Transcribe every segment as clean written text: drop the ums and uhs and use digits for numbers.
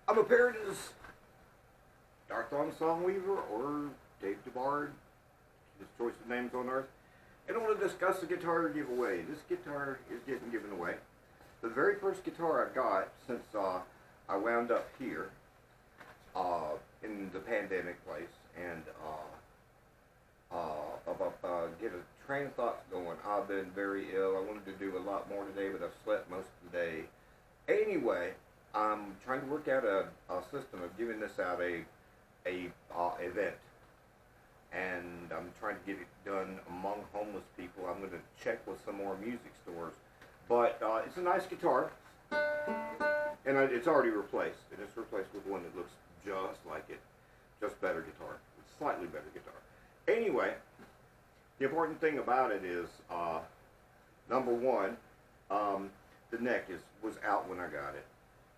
I'm appearing as Darthon Songweaver or Dave DeBard, his choice of names on earth. And I want to discuss the guitar giveaway. This guitar is getting given away. The very first guitar I got since I wound up here in the pandemic place and get a train of thoughts going. I've been very ill. I wanted to do a lot more today, but I've slept most of the day. Anyway, I'm trying to work out a system of giving this out a event, and I'm trying to get it done among homeless people. I'm going to check with some more music stores, but it's a nice guitar, and it's already replaced, and it's replaced with one that looks just like it, just better guitar, slightly better guitar. Anyway, the important thing about it is, number one, the neck was out when I got it.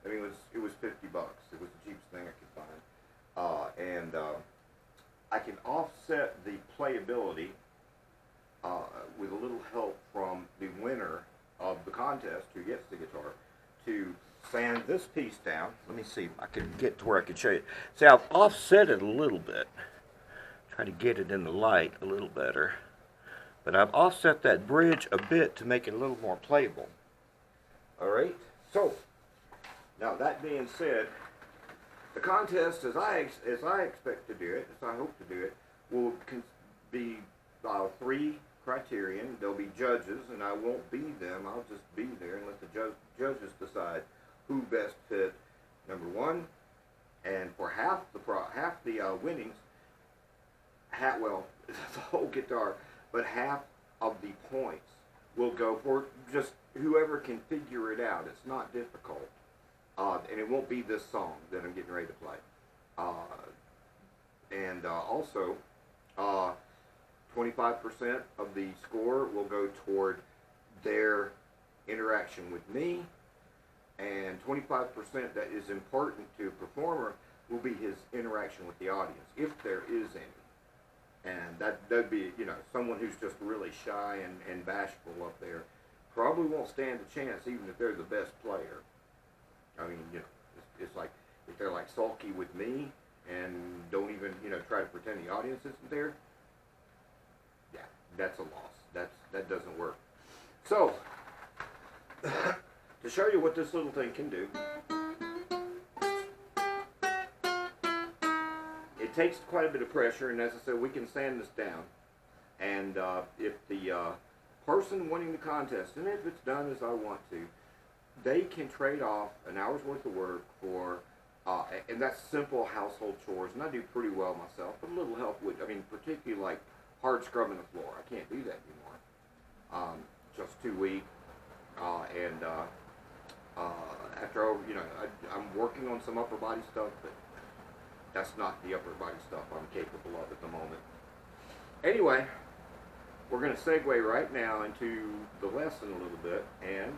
I mean, it was $50. It was the cheapest thing I could find, and I can offset the playability with a little help from the winner of the contest, who gets the guitar, to sand this piece down. Let me see if I can get to where I can show you. See, I've offset it a little bit. Try to get it in the light a little better. But I've offset that bridge a bit to make it a little more playable. Alright, so, now that being said, the contest, as I expect to do it, as I hope to do it, will be 3 criterion. There'll be judges, and I won't be them. I'll just be there and let the judges decide who best fit number 1. And for half the winnings, well, the whole guitar, but half of the points will go for just whoever can figure it out. It's not difficult. And it won't be this song that I'm getting ready to play. Also, 25% of the score will go toward their interaction with me, and 25% that is important to a performer will be his interaction with the audience, if there is any. And that'd be, someone who's just really shy and bashful up there probably won't stand a chance, even if they're the best player. I mean, it's like, if they're like sulky with me and don't even, try to pretend the audience isn't there, yeah, that's a loss. That doesn't work. So, to show you what this little thing can do, it takes quite a bit of pressure, and as I said, we can sand this down. And if the person winning the contest, and if it's done as I want to, they can trade off an hour's worth of work for, and that's simple household chores, and I do pretty well myself, but a little help with, particularly like hard scrubbing the floor. I can't do that anymore. Just too weak, and after, I'm working on some upper body stuff, but that's not the upper body stuff I'm capable of at the moment. Anyway, we're going to segue right now into the lesson a little bit, and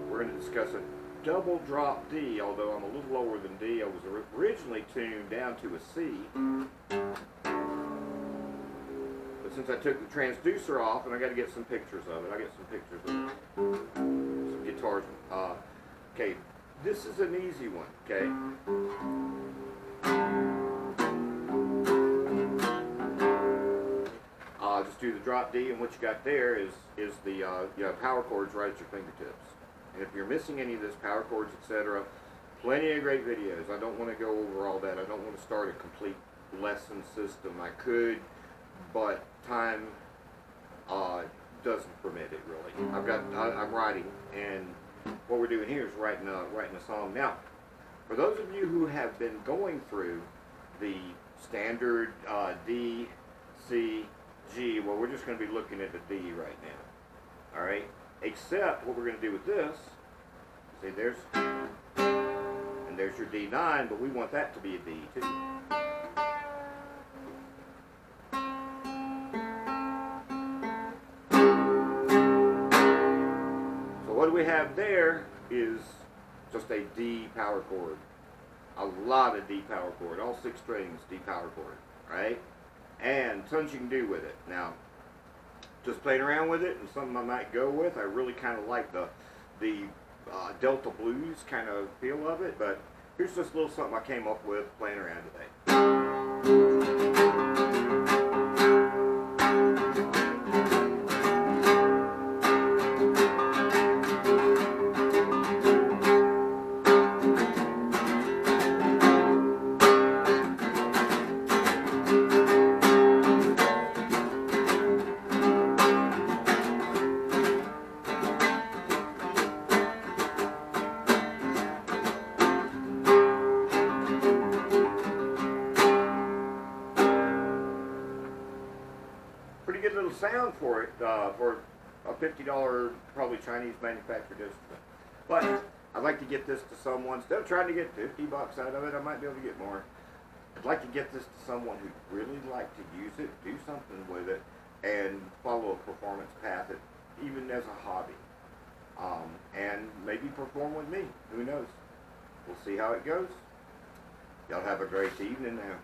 we're going to discuss a double drop D, although I'm a little lower than D. I was originally tuned down to a C, but since I took the transducer off, and I got to get some pictures of it, some guitars. Okay, this is an easy one, okay? Just do the drop D, and what you got there is the power chords right at your fingertips. And if you're missing any of this, power chords, etc., plenty of great videos. I don't want to go over all that. I don't want to start a complete lesson system. I could, but time doesn't permit it really. I'm writing, and what we're doing here is writing a song. Now, for those of you who have been going through the standard D, C, G, well, we're just going to be looking at the D right now. All right? Except what we're going to do with this, see, there's your D9, but we want that to be a D too. So what we have there is just a D power chord. A lot of D power chord. All 6 strings, D power chord. Right? And tons you can do with it. Now, just playing around with it, and something I might go with, I really kind of like the Delta blues kind of feel of it, but here's just a little something I came up with playing around today. Pretty good little sound for it, for a $50 probably Chinese manufactured instrument. But I'd like to get this to someone. Instead of trying to get 50 bucks out of it, I might be able to get more. I'd like to get this to someone who'd really like to use it, do something with it, and follow a performance path, even as a hobby. And maybe perform with me. Who knows? We'll see how it goes. Y'all have a great evening now.